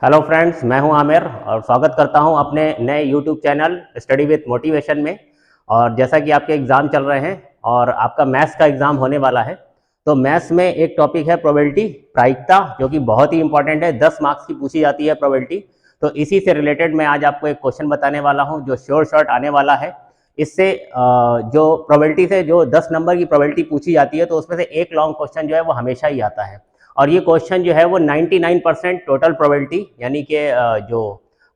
Hello friends, मैं हूं आमिर और स्वागत करता हूं अपने नए YouTube channel study with motivation में। और जैसा कि आपके एग्ज़ाम चल रहे हैं और आपका मैथ्स का एग्ज़ाम होने वाला है, तो मैथ्स में एक टॉपिक है प्रोबेबिलिटी, प्रायिकता, जो कि बहुत ही इंपॉर्टेंट है। 10 मार्क्स की पूछी जाती है प्रोबेबिलिटी। तो इसी से रिलेटेड मैं आज आपको एक क्वेश्चन बताने वाला हूँ जो श्योर शॉर्ट आने वाला है। इससे जो प्रोबेबिलिटी से जो 10 नंबर की प्रोबेबिलिटी पूछी जाती है, तो उसमें से एक लॉन्ग क्वेश्चन जो है वो हमेशा ही आता है। और ये क्वेश्चन जो है वो 99% टोटल प्रोबेबिलिटी यानी कि जो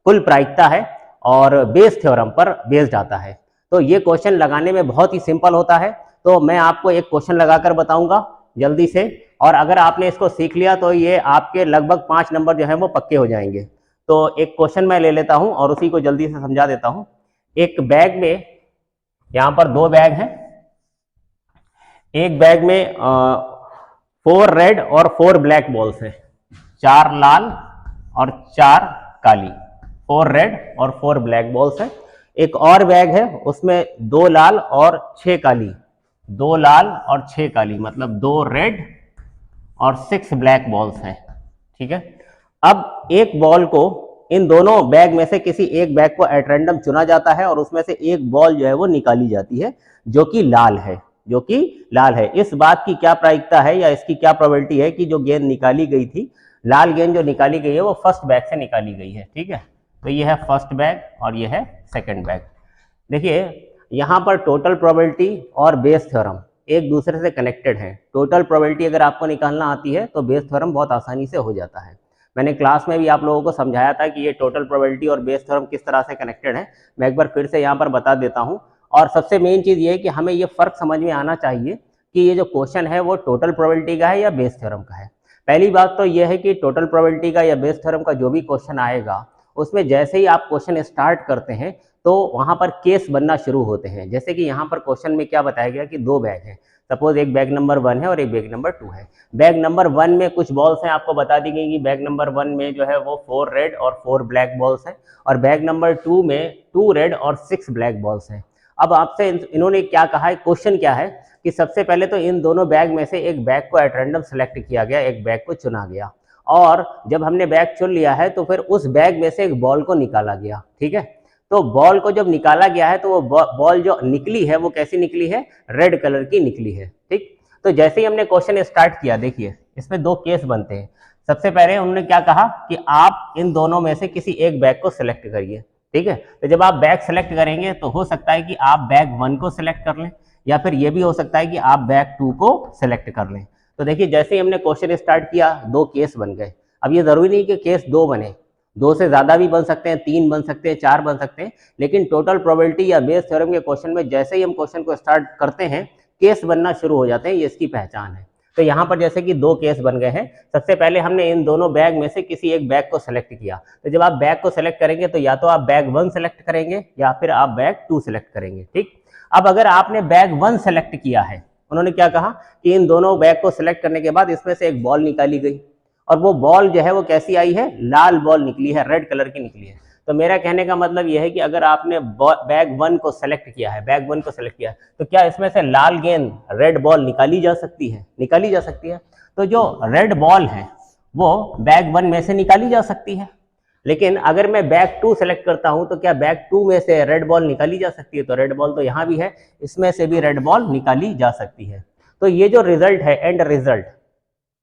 कुल प्रायिकता है और बेस थ्योरम पर बेस्ड आता है। तो ये क्वेश्चन लगाने में बहुत ही सिंपल होता है। तो मैं आपको एक क्वेश्चन लगाकर बताऊंगा जल्दी से, और अगर आपने इसको सीख लिया तो ये आपके लगभग 5 नंबर जो है वो पक्के हो जाएंगे। तो एक क्वेश्चन मैं ले लेता हूं और उसी को जल्दी से समझा देता हूं। एक बैग में, यहाँ पर 2 बैग हैं। एक बैग में 4 रेड और 4 ब्लैक बॉल्स हैं। 4 लाल और 4 काली। 4 रेड और 4 ब्लैक बॉल्स हैं। एक और बैग है, उसमें 2 लाल और 6 काली। 2 लाल और 6 काली मतलब 2 रेड और 6 ब्लैक बॉल्स हैं। ठीक है। अब एक बॉल को, इन दोनों बैग में से किसी एक बैग को एट रैंडम चुना जाता है और उसमें से एक बॉल जो है वो निकाली जाती है जो कि लाल है। जो कि लाल है। इस बात की क्या प्रायिकता है या इसकी क्या प्रोबेबिलिटी है कि जो गेंद निकाली गई थी, लाल गेंद जो निकाली गई है वो फर्स्ट बैग से निकाली गई है। ठीक है। तो ये है फर्स्ट बैग और ये है सेकंड बैग। देखिए, यहाँ पर टोटल प्रोबेबिलिटी और बेस थ्योरम एक दूसरे से कनेक्टेड है। टोटल प्रोबेबिलिटी अगर आपको निकालना आती है तो बेस थ्योरम बहुत आसानी से हो जाता है। मैंने क्लास में भी आप लोगों को समझाया था कि ये टोटल प्रोबेबिलिटी और बेस थ्योरम किस तरह से कनेक्टेड है। मैं एक बार फिर से यहाँ पर बता देता हूँ। और सबसे मेन चीज़ ये है कि हमें ये फ़र्क समझ में आना चाहिए कि ये जो क्वेश्चन है वो टोटल प्रोबेबिलिटी का है या बेस थ्योरम का है। पहली बात तो ये है कि टोटल प्रोबेबिलिटी का या बेस थ्योरम का जो भी क्वेश्चन आएगा, उसमें जैसे ही आप क्वेश्चन स्टार्ट करते हैं तो वहाँ पर केस बनना शुरू होते हैं। जैसे कि यहाँ पर क्वेश्चन में क्या बताया गया कि 2 बैग हैं। सपोज एक बैग नंबर 1 है और एक बैग नंबर 2 है। बैग नंबर 1 में कुछ बॉल्स हैं, आपको बता दी गई कि बैग नंबर 1 में जो है वो 4 रेड और 4 ब्लैक बॉल्स हैं, और बैग नंबर 2 में 2 रेड और 6 ब्लैक बॉल्स हैं। अब आपसे इन्होंने क्या कहा है, क्वेश्चन क्या है कि सबसे पहले तो इन दोनों बैग में से एक बैग को एट रैंडम सेलेक्ट किया गया, एक बैग को चुना गया, और जब हमने बैग चुन लिया है तो फिर उस बैग में से एक बॉल को निकाला गया। ठीक है। तो बॉल को जब निकाला गया है तो वो बॉल जो निकली है वो कैसी निकली है, रेड कलर की निकली है। ठीक। तो जैसे ही हमने क्वेश्चन स्टार्ट किया, देखिए इसमें 2 केस बनते हैं। सबसे पहले उन्होंने क्या कहा कि आप इन दोनों में से किसी एक बैग को सिलेक्ट करिए। ठीक है। तो जब आप बैग सेलेक्ट करेंगे तो हो सकता है कि आप बैग 1 को सिलेक्ट कर लें, या फिर ये भी हो सकता है कि आप बैग 2 को सिलेक्ट कर लें। तो देखिए, जैसे ही हमने क्वेश्चन स्टार्ट किया 2 केस बन गए। अब ये जरूरी नहीं कि केस 2 बने, 2 से ज्यादा भी बन सकते हैं, 3 बन सकते हैं, 4 बन सकते हैं। लेकिन टोटल प्रोबेबिलिटी या बेस थ्योरम के क्वेश्चन में जैसे ही हम क्वेश्चन को स्टार्ट करते हैं, केस बनना शुरू हो जाते हैं। ये इसकी पहचान है। तो यहाँ पर जैसे कि 2 केस बन गए हैं। सबसे पहले हमने इन दोनों बैग में से किसी एक बैग को सेलेक्ट किया। तो जब आप बैग को सेलेक्ट करेंगे तो या तो आप बैग 1 सेलेक्ट करेंगे या फिर आप बैग 2 सेलेक्ट करेंगे। ठीक। अब अगर आपने बैग 1 सेलेक्ट किया है, उन्होंने क्या कहा कि इन दोनों बैग को सिलेक्ट करने के बाद इसमें से एक बॉल निकाली गई, और वो बॉल जो है वो कैसी आई है, लाल बॉल निकली है, रेड कलर की निकली है। तो मेरा कहने का मतलब यह है कि अगर आपने बैग 1 को सेलेक्ट किया है, बैग 1 को सेलेक्ट किया है, तो क्या इसमें से लाल गेंद, रेड बॉल निकाली जा सकती है? निकाली जा सकती है। तो जो रेड बॉल है वो बैग 1 में से निकाली जा सकती है। लेकिन अगर मैं बैग 2 सेलेक्ट करता हूं तो क्या बैग 2 में से रेड बॉल निकाली जा सकती है? तो रेड बॉल तो यहां भी है, इसमें से भी रेड बॉल निकाली जा सकती है। तो ये जो रिजल्ट है, एंड रिजल्ट,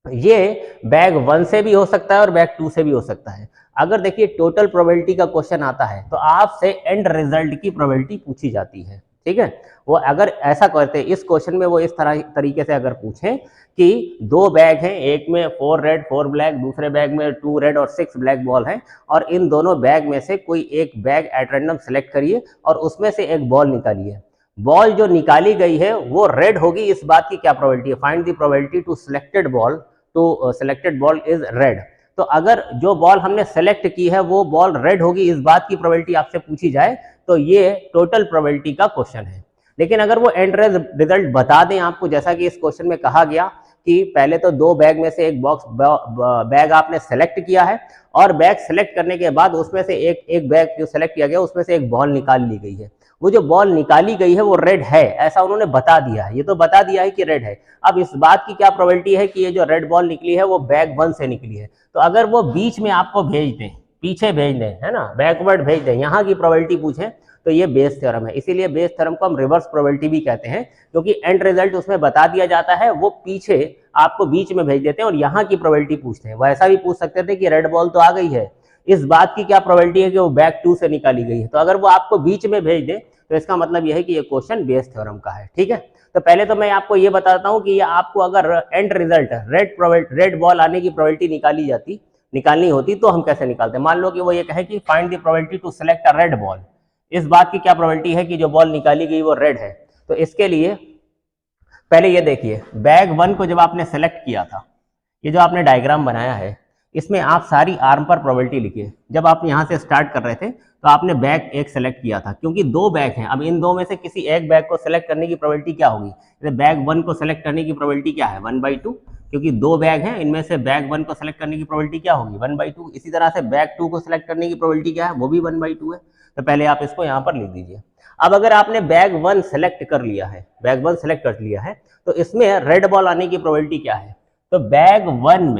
ये बैग 1 से भी हो सकता है और बैग 2 से भी हो सकता है। अगर देखिए टोटल प्रोबेबिलिटी का क्वेश्चन आता है तो आपसे एंड रिजल्ट की प्रोबेबिलिटी पूछी जाती है। ठीक है। वो अगर ऐसा करते इस क्वेश्चन में, वो इस तरह तरीके से अगर पूछें कि 2 बैग हैं, एक में 4 रेड 4 ब्लैक, दूसरे बैग में 2 रेड और 6 ब्लैक बॉल है, और इन दोनों बैग में से कोई एक बैग एट रैंडम सेलेक्ट करिए और उसमें से एक बॉल निकालिए। बॉल जो निकाली गई है वो रेड होगी, इस बात की क्या प्रोबेबिलिटी है? Find the probability to selected ball, to selected ball is red. तो अगर जो बॉल हमने सेलेक्ट की है वो बॉल रेड होगी, इस बात की प्रोबेबिलिटी आपसे पूछी जाए, तो ये टोटल प्रोबेबिलिटी का क्वेश्चन है। लेकिन अगर वो एंड रिजल्ट बता दें आपको, जैसा कि इस क्वेश्चन में कहा गया कि पहले तो 2 बैग में से एक बैग आपने सेलेक्ट किया है, और बैग सेलेक्ट करने के बाद उसमें से एक बैग जो सेलेक्ट किया गया उसमें से एक बॉल निकाल ली गई है, वो जो बॉल निकाली गई है वो रेड है, ऐसा उन्होंने बता दिया है, ये तो बता दिया है कि रेड है। अब इस बात की क्या प्रोबेबिलिटी है कि ये जो रेड बॉल निकली है वो बैग 1 से निकली है। तो अगर वो बीच में आपको भेज दें, पीछे भेज दें, है ना, बैकवर्ड भेज दें, यहाँ की प्रोबेबिलिटी पूछें, तो ये बेस थ्योरम है। इसीलिए बेस थ्योरम को हम रिवर्स प्रोबेबिलिटी भी कहते हैं, क्योंकि एंड रिजल्ट उसमें बता दिया जाता है, वो पीछे आपको बीच में भेज देते हैं और यहाँ की प्रोबेबिलिटी पूछते हैं। वैसा भी पूछ सकते थे कि रेड बॉल तो आ गई है, इस बात की क्या प्रोबेबिलिटी है कि वो बैक 2 से निकाली गई है। तो अगर वो आपको बीच में भेज दे तो इसका मतलब यह है कि ये क्वेश्चन बेस थ्योरम का है। ठीक है, तो पहले तो मैं आपको ये बताता हूँ कि ये आपको अगर एंड रिजल्ट रेड बॉल आने की प्रोबेबिलिटी निकालनी होती तो हम कैसे निकालते हैं। मान लो कि वो ये कहे कि find the probability to select a red ball, इस बात की क्या प्रोबेबिलिटी है कि जो बॉल निकाली गई वो रेड है। तो इसके लिए पहले ये देखिए, बैग 1 को जब आपने सेलेक्ट किया था, ये जो आपने डायग्राम बनाया है, इसमें आप सारी आर्म पर प्रोबेबिलिटी लिखिए। जब आप यहाँ से स्टार्ट कर रहे थे तो आपने बैग 1 सेलेक्ट किया था, क्योंकि 2 बैग हैं। अब इन 2 में से किसी एक बैग को सेलेक्ट करने की प्रोबेबिलिटी क्या होगी। जैसे बैग 1 को सेलेक्ट करने की प्रोबेबिलिटी क्या है, 1/2, क्योंकि 2 बैग हैं, इनमें से बैग 1 को सेलेक्ट करने की प्रोबेबिलिटी क्या होगी, 1/2। इसी तरह से बैग 2 को सेलेक्ट करने की प्रोबेबिलिटी क्या है, वो भी 1/2 है। तो पहले आप इसको यहाँ पर लिख दीजिए। अब अगर आपने बैग 1 सेलेक्ट कर लिया है, बैग 1 सेलेक्ट कर लिया है, तो इसमें रेड बॉल आने की प्रोबेबिलिटी क्या है। तो बैग 1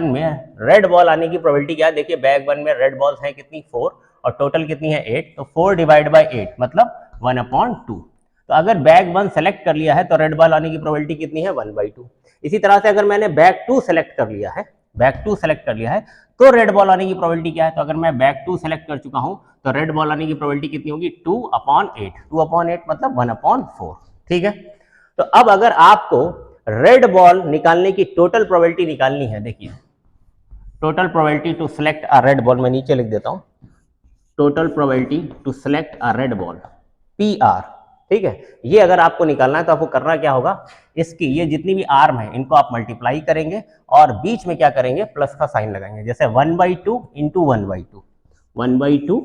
में रेड बॉल आने की प्रोबेबिलिटी क्या है, देखिए बैग 1 में रेड बॉल्स हैं कितनी, 4, और टोटल कितनी है, 8। तो 4 डिवाइड बाई 8 मतलब 1/2। तो अगर बैग 1 सेलेक्ट कर लिया है तो रेड बॉल आने की प्रोबेबिलिटी कितनी है, 1/2। इसी तरह से अगर मैंने बैग 2 सेलेक्ट कर लिया है, बैग 2 सेलेक्ट कर लिया है, तो रेड बॉल आने की प्रोबेबिलिटी क्या है। तो अगर मैं बैग 2 सेलेक्ट कर चुका हूं तो रेड बॉल आने की प्रोबेबिलिटी कितनी होगी, 2/8। 2/8 मतलब 1/4। ठीक है, तो अब अगर आपको रेड बॉल निकालने की टोटल प्रोबेबिलिटी निकालनी है, देखिए total probability to select a red ball, मैं नीचे लिख देता हूं, total probability to select a red ball, PR। ठीक है, ये अगर आपको निकालना है तो आपको करना क्या होगा, इसकी ये जितनी भी आर्म है इनको आप मल्टीप्लाई करेंगे और बीच में क्या करेंगे, प्लस का साइन लगाएंगे। जैसे 1/2 इंटू 1/2, 1/2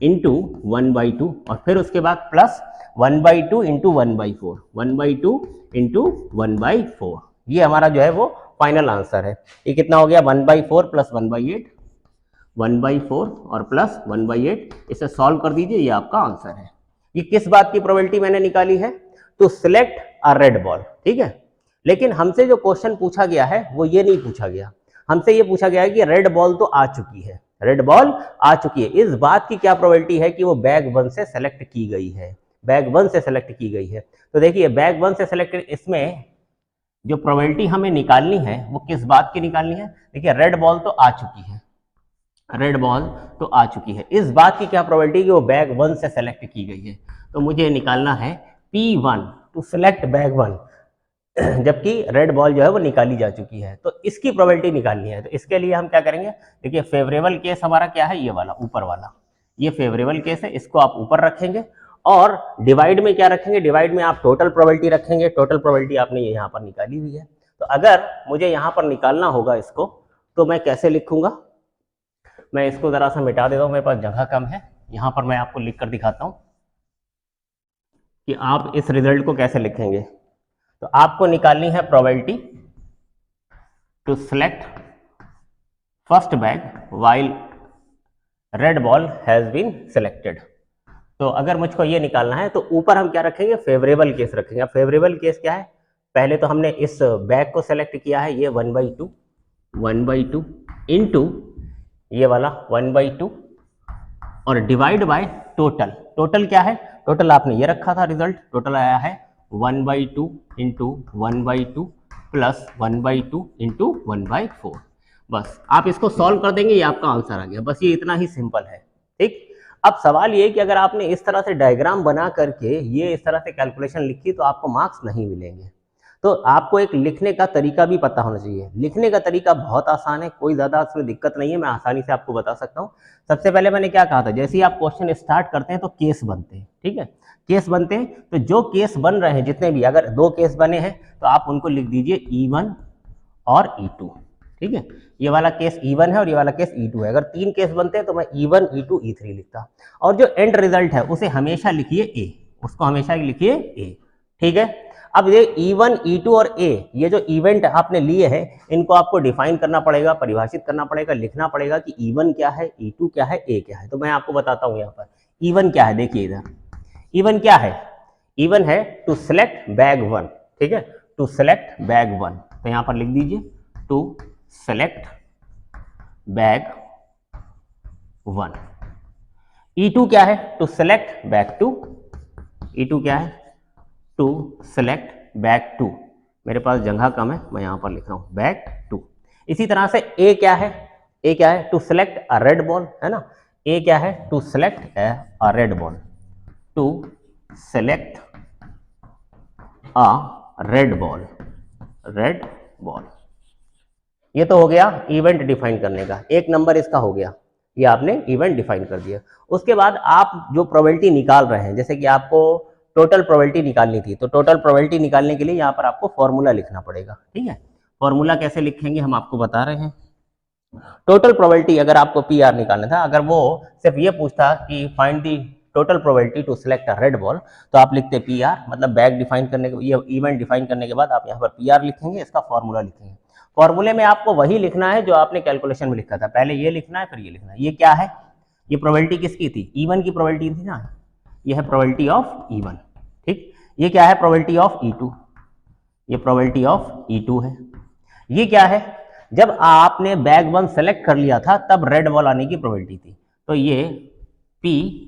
इंटू 1/2, और फिर उसके बाद प्लस 1/2 इंटू 1/4, 1/2 इंटू 1/4। ये हमारा जो है वो फाइनल आंसर है। ये कितना हो गया, 1/4 प्लस 1/8, 1/4 और प्लस 1/8। इसे सॉल्व कर दीजिए, ये आपका आंसर है। ये किस बात की प्रोबेबिलिटी मैंने निकाली है, to select a red ball. ठीक है, लेकिन हमसे जो क्वेश्चन पूछा गया है वो ये नहीं पूछा गया, हमसे ये पूछा गया है कि रेड बॉल तो आ चुकी है, रेड बॉल आ चुकी है, इस बात की क्या प्रोबेबिलिटी है कि वो बैग 1 से सेलेक्ट की गई है, बैग 1 से सेलेक्ट की गई है। तो देखिए बैग 1 से सेलेक्ट, इसमें जो प्रोबेबिलिटी हमें निकालनी है वो किस बात की निकालनी है, देखिए रेड बॉल तो आ चुकी है, रेड बॉल तो आ चुकी है, इस बात की क्या प्रोबेबिलिटी कि वो बैग 1 से सेलेक्ट की गई है। तो मुझे निकालना है P1 टू सेलेक्ट बैग 1, जबकि रेड बॉल जो है वो निकाली जा चुकी है, तो इसकी प्रोबेबिलिटी निकालनी है। तो इसके लिए हम क्या करेंगे, देखिए फेवरेबल केस हमारा क्या है, ये वाला ऊपर वाला, ये फेवरेबल केस है, इसको आप ऊपर रखेंगे और डिवाइड में क्या रखेंगे, डिवाइड में आप टोटल प्रोबेबिलिटी रखेंगे। टोटल प्रोबेबिलिटी आपने ये यहाँ पर निकाली हुई है। तो अगर मुझे यहाँ पर निकालना होगा इसको, तो मैं कैसे लिखूंगा, मैं इसको जरा सा मिटा देता हूँ, मेरे पास जगह कम है। यहाँ पर मैं आपको लिख कर दिखाता हूँ कि आप इस रिजल्ट को कैसे लिखेंगे। तो आपको निकालनी है probability to select first bag while red ball has been selected. तो अगर मुझको ये निकालना है तो ऊपर हम क्या रखेंगे, फेवरेबल केस रखेंगे। अब फेवरेबल केस क्या है, पहले तो हमने इस बैग को सेलेक्ट किया है, ये 1/2 इंटू ये वाला 1/2 और डिवाइड बाय टोटल। टोटल क्या है, टोटल आपने ये रखा था, रिजल्ट टोटल आया है 1/2 इंटू 1/2 प्लस 1/2 इंटू 1/4। बस आप इसको सॉल्व कर देंगे, ये आपका आंसर आ गया। बस ये इतना ही सिंपल है। ठीक, अब सवाल ये कि अगर आपने इस तरह से डायग्राम बना करके ये इस तरह से कैलकुलेशन लिखी तो आपको मार्क्स नहीं मिलेंगे। तो आपको एक लिखने का तरीका भी पता होना चाहिए। लिखने का तरीका बहुत आसान है, कोई ज़्यादा उसमें दिक्कत नहीं है, मैं आसानी से आपको बता सकता हूँ। सबसे पहले मैंने क्या कहा था, जैसे ही आप क्वेश्चन स्टार्ट करते हैं तो केस बनते हैं। ठीक है, केस बनते हैं, तो जो केस बन रहे हैं जितने भी, अगर 2 केस बने हैं तो आप उनको लिख दीजिए E1 और E2। ठीक है, ये वाला केस E1 है और ये वाला केस E2 है। अगर 3 केस बनते हैं तो मैं E1 E2 E3 लिखता, और जो एंड रिजल्ट है उसे हमेशा लिखिए A, उसको हमेशा लिखिए A। ठीक है, अब ये E1 E2 और A, ये जो इवेंट आपने लिए हैं इनको आपको डिफाइन करना पड़ेगा, परिभाषित करना पड़ेगा, लिखना पड़ेगा कि E1 क्या है, E2 क्या है, A क्या है। तो मैं आपको बताता हूँ यहाँ पर E1 क्या है। देखिए इधर इवन क्या है? इवन है टू सेलेक्ट बैग 1, ठीक है, टू सेलेक्ट बैग 1, तो यहां पर लिख दीजिए टू सेलेक्ट बैग 1। E2 क्या है? To select bag 2। E2 क्या है? To select bag 2। मेरे पास जगह कम है, मैं यहां पर लिख रहा हूं बैग 2। इसी तरह से ए क्या है? ए क्या है? To select a red ball, है ना। ए क्या है? To select a red ball, to select a red ball, red ball. ये तो हो गया इवेंट डिफाइन करने का, एक नंबर इसका हो गया, ये आपने इवेंट डिफाइन कर दिया। उसके बाद आप जो प्रोबेबिलिटी निकाल रहे हैं, जैसे कि आपको टोटल प्रोबेबिलिटी निकालनी थी, तो टोटल प्रोबेबिलिटी निकालने के लिए यहाँ पर आपको फॉर्मूला लिखना पड़ेगा, ठीक है। फॉर्मूला कैसे लिखेंगे हम आपको बता रहे हैं। टोटल प्रोबेबिलिटी अगर आपको पी आर निकालना था, अगर वो सिर्फ ये पूछता कि find the total probability to select a red ball, तो आप लिखते पी आर, मतलब बैग डिफाइन करने के, ये इवेंट डिफाइन करने के बाद आप यहाँ पर पी आर लिखेंगे, इसका फॉर्मूला लिखेंगे। फॉर्मूले में आपको वही लिखना है जो आपने कैलकुलेशन में लिखा था, पहले ये लिखना है फिर ये लिखना है। ये क्या है? ये प्रोबेबिलिटी किसकी थी? E1 की प्रोबेबिलिटी थी ना, ये है प्रोबेबिलिटी ऑफ E1, ठीक। ये क्या है? प्रोबेबिलिटी ऑफ E2, ये प्रोबेबिलिटी ऑफ E2 है। ये क्या है? जब आपने बैग 1 सेलेक्ट कर लिया था तब रेड बॉल आने की प्रोबेबिलिटी थी, तो ये पी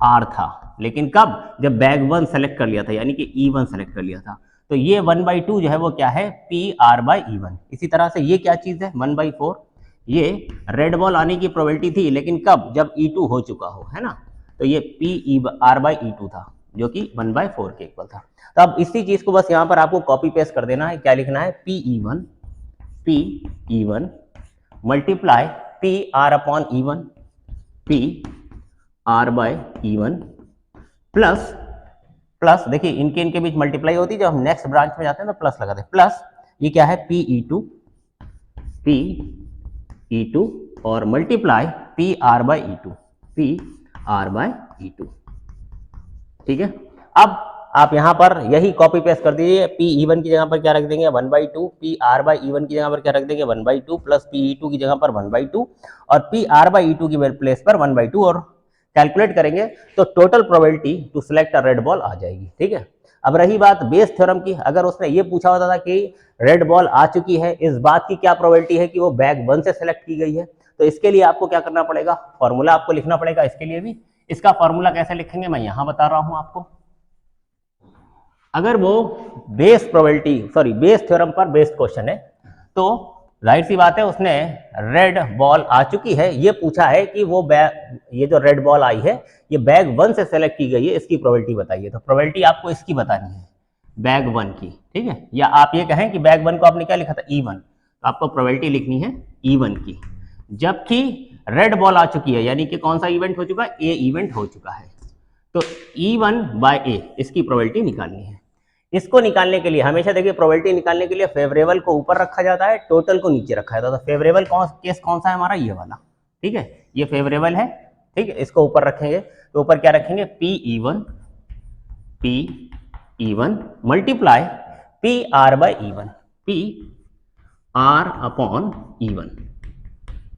आर था। लेकिन कब? जब बैग 1 सेलेक्ट कर लिया था, यानी कि E1 सेलेक्ट कर लिया था, तो ये 1/2 जो है वो क्या है? P R by E1। इसी तरह से ये क्या चीज है? 1/4, ये रेड बॉल आने की प्रोबेबिलिटी थी, लेकिन कब? जब E2 हो चुका हो, है ना, तो ये पी आर बाई E2 था, जो कि 1/4 के इक्वल था। तो अब इसी चीज को बस यहाँ पर आपको कॉपी पेस्ट कर देना है। क्या लिखना है? P E one multiply P R upon E1, P R by E1 plus plus, देखिए इनके इनके बीच मल्टीप्लाई होती है, जब हम नेक्स्ट ब्रांच में जाते हैं तो प्लस लगाते हैं, प्लस ये क्या है? पी ई टू और multiply P R by E2, P R by E2, ठीक है। अब आप यहां पर यही कॉपी पेस्ट कर दीजिए। पी E1 की जगह पर क्या रख देंगे? 1/2, पी आर बाई E1 की जगह पर क्या रख देंगे? 1/2 प्लस पी E2 की जगह पर 1/2 और पी आर बाई E2 की प्लेस पर 1/2, और कैलकुलेट करेंगे तो total probability to select a red ball आ जाएगी, ठीक है। अब रही बात बेस थ्योरम की, अगर उसने ये पूछा होता था कि रेड बॉल आ चुकी है, इस बात की क्या प्रोबेबिलिटी है कि वो बैग 1 से सेलेक्ट की गई है, तो इसके लिए आपको क्या करना पड़ेगा? फॉर्मूला आपको लिखना पड़ेगा इसके लिए भी। इसका फॉर्मूला कैसे लिखेंगे मैं यहां बता रहा हूं आपको। अगर वो base probability, sorry Bayes theorem पर बेस्ड क्वेश्चन है, तो जाहिर सी बात है उसने रेड बॉल आ चुकी है, ये पूछा है कि वो ये जो रेड बॉल आई है ये बैग 1 से सेलेक्ट की गई है, इसकी प्रोबेबिलिटी बताइए। तो प्रोबेबिलिटी आपको इसकी बतानी है, बैग 1 की, ठीक है। या आप ये कहें कि बैग 1 को आपने क्या लिखा था? E1, तो आपको प्रोबेबिलिटी लिखनी है E1 की, जबकि रेड बॉल आ चुकी है, यानी कि कौन सा इवेंट हो चुका है? ए इवेंट हो चुका है, तो E1 बाय ए इसकी प्रोबेबिलिटी निकालनी है। इसको निकालने के लिए हमेशा देखिए, प्रोबेबिलिटी निकालने के लिए फेवरेबल को ऊपर रखा जाता है, टोटल को नीचे रखा जाता है। तो फेवरेबल केस कौन सा है हमारा? ये वाला, ठीक है, ये फेवरेबल है, ठीक है। इसको ऊपर रखेंगे, तो ऊपर क्या रखेंगे? P E one multiply P R by E1, P R upon E1,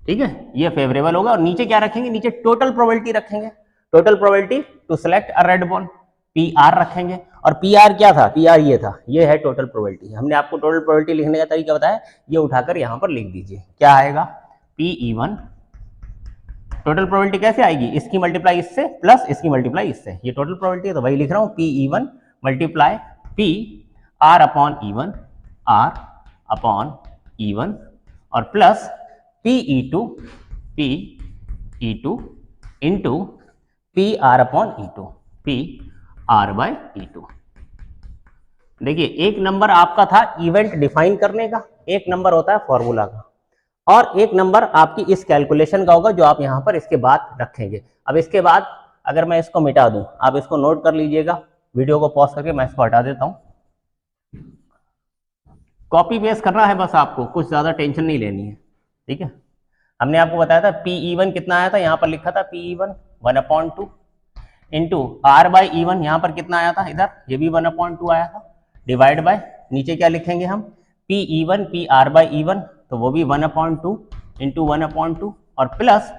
ठीक है, ये फेवरेबल होगा। और नीचे क्या रखेंगे? नीचे टोटल प्रोबेबिलिटी रखेंगे, total probability to select a red ball, P R रखेंगे। और पी आर क्या था? पी आर ये था, ये है टोटल प्रोबेबिलिटी। हमने आपको टोटल प्रोबेबिलिटी लिखने का तरीका बताया, ये उठाकर यहां पर लिख दीजिए। क्या आएगा? पी E1, टोटल प्रोबेबिलिटी कैसे आएगी? इसकी मल्टीप्लाई इससे प्लस इसकी मल्टीप्लाई इससे, ये टोटल प्रोबेबिलिटी है तो वही लिख रहा हूं, P E1 multiply P R upon E1, R upon E1 और plus P E2 into P R upon E2, P R by E2। देखिए एक नंबर आपका था इवेंट डिफाइन करने का, एक नंबर होता है फॉर्मूला का, और एक नंबर आपकी इस कैलकुलेशन का होगा जो आप यहां पर इसके बाद रखेंगे। अब इसके बाद अगर मैं इसको मिटा दूं, आप इसको नोट कर लीजिएगा, वीडियो को पॉज करके मैं इसको हटा देता हूं। कॉपी पेस्ट करना है बस आपको, कुछ ज्यादा टेंशन नहीं लेनी है, ठीक है। हमने आपको बताया था पी E1 कितना आया था, यहां पर लिखा था P E1 1/2 into R by E1, यहां पर कितना आया था? इधर ये भी 1/2 आया था, डिवाइड बाय नीचे क्या लिखेंगे हम? P E1 P R by E1, तो वो भी 1/2 इंटू 1/2 और plus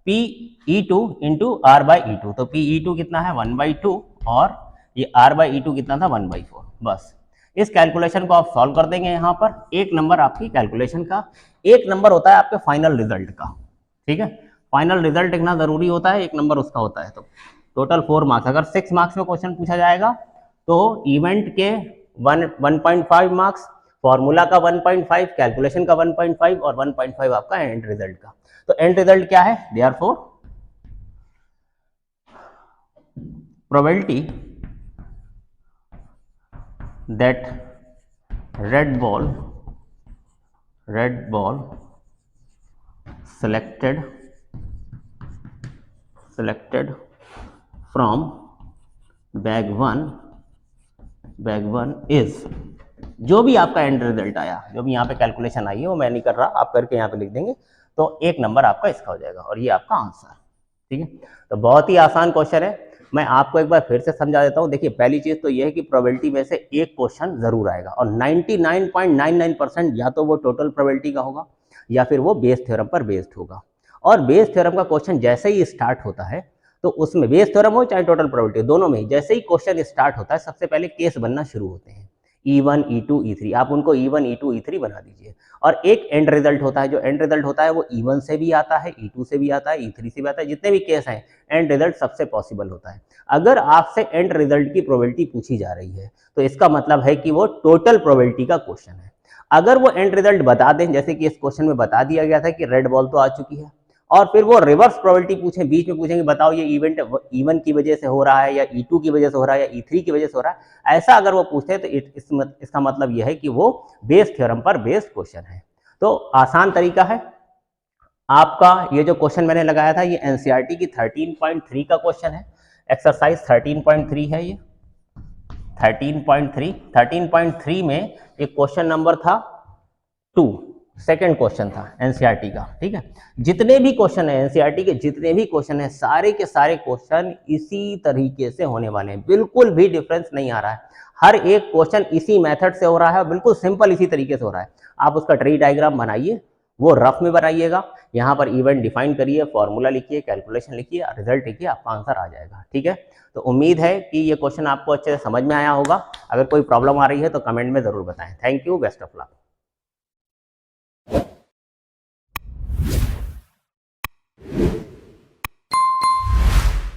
P E2 into R by E2, तो पी E2 कितना है? 1/2 और ये r/e2 कितना था 1/4। बस इस कैलकुलेशन को आप सॉल्व कर देंगे। यहाँ पर 1 नंबर आपकी कैलकुलेशन का, 1 नंबर होता है आपके फाइनल रिजल्ट का। ठीक है, फाइनल रिजल्ट लिखना जरूरी होता है, 1 नंबर उसका होता है। तो टोटल 4 मार्क्स, अगर 6 मार्क्स में क्वेश्चन पूछा जाएगा तो इवेंट के 1.5 मार्क्स, फॉर्मूला का 1.5, कैलकुलेशन का 1.5 और 1.5 आपका एंड रिजल्ट का। तो एंड रिजल्ट क्या है, therefore probability that red ball selected from bag 1 is, जो भी आपका एंड रिजल्ट आया, जो भी यहाँ पे कैलकुलेशन आई है वो मैं नहीं कर रहा, आप करके यहाँ पे लिख देंगे तो 1 नंबर आपका इसका हो जाएगा और ये आपका आंसर। ठीक है, तो बहुत ही आसान क्वेश्चन है। मैं आपको एक बार फिर से समझा देता हूँ। देखिए, पहली चीज तो ये है कि प्रोबेबिलिटी में से एक क्वेश्चन जरूर आएगा और 99.99% या तो वो टोटल प्रोबेबिलिटी का होगा या फिर वो बेस थ्योरम पर बेस्ड होगा। और बेस थ्योरम का क्वेश्चन जैसे ही स्टार्ट होता है तो उसमें बेस थ्योरम हो चाहे टोटल प्रोबेबिलिटी, दोनों में ही जैसे ही क्वेश्चन स्टार्ट होता है सबसे पहले केस बनना शुरू होते हैं, E1 E2 E3। आप उनको E1 E2 E3 बना दीजिए। और एक एंड रिजल्ट होता है, जो एंड रिजल्ट होता है वो E1 से भी आता है, E2 से भी आता है, E3 से भी आता है। जितने भी केस हैं एंड रिजल्ट सबसे पॉसिबल होता है। अगर आपसे एंड रिजल्ट की प्रोबेबिलिटी पूछी जा रही है तो इसका मतलब है कि वो टोटल प्रोबेबिलिटी का क्वेश्चन है। अगर वो एंड रिजल्ट बता दें, जैसे कि इस क्वेश्चन में बता दिया गया था कि रेड बॉल तो आ चुकी है, और फिर वो रिवर्स प्रोबेबिलिटी पूछें, बीच में पूछेंगे बताओ ये इवेंट E1 की वजह से हो रहा है या E2 की वजह से हो रहा है या E3 की वजह से हो रहा है, ऐसा अगर वो पूछते हैं तो इसका मतलब यह है कि वो बेस थ्योरम पर बेस्ड क्वेश्चन है। तो आसान तरीका है आपका। ये जो क्वेश्चन मैंने लगाया था ये एनसीईआरटी की 13.3 का क्वेश्चन है, एक्सरसाइज 13.3 है। ये 13.3 में एक क्वेश्चन नंबर था 2, सेकेंड क्वेश्चन था एनसीईआरटी का। ठीक है, जितने भी क्वेश्चन है एनसीईआरटी के, जितने भी क्वेश्चन है सारे के सारे क्वेश्चन इसी तरीके से होने वाले हैं, बिल्कुल भी डिफरेंस नहीं आ रहा है। हर एक क्वेश्चन इसी मेथड से हो रहा है, बिल्कुल सिंपल इसी तरीके से हो रहा है। आप उसका ट्री डायग्राम बनाइए, वो रफ में बनाइएगा, यहाँ पर इवेंट डिफाइन करिए, फॉर्मूला लिखिए, कैलकुलेशन लिखिए, रिजल्ट लिखिए, आपका आंसर आ जाएगा। ठीक है, तो उम्मीद है कि ये क्वेश्चन आपको अच्छे से समझ में आया होगा। अगर कोई प्रॉब्लम आ रही है तो कमेंट में जरूर बताएं। Thank you, best of luck.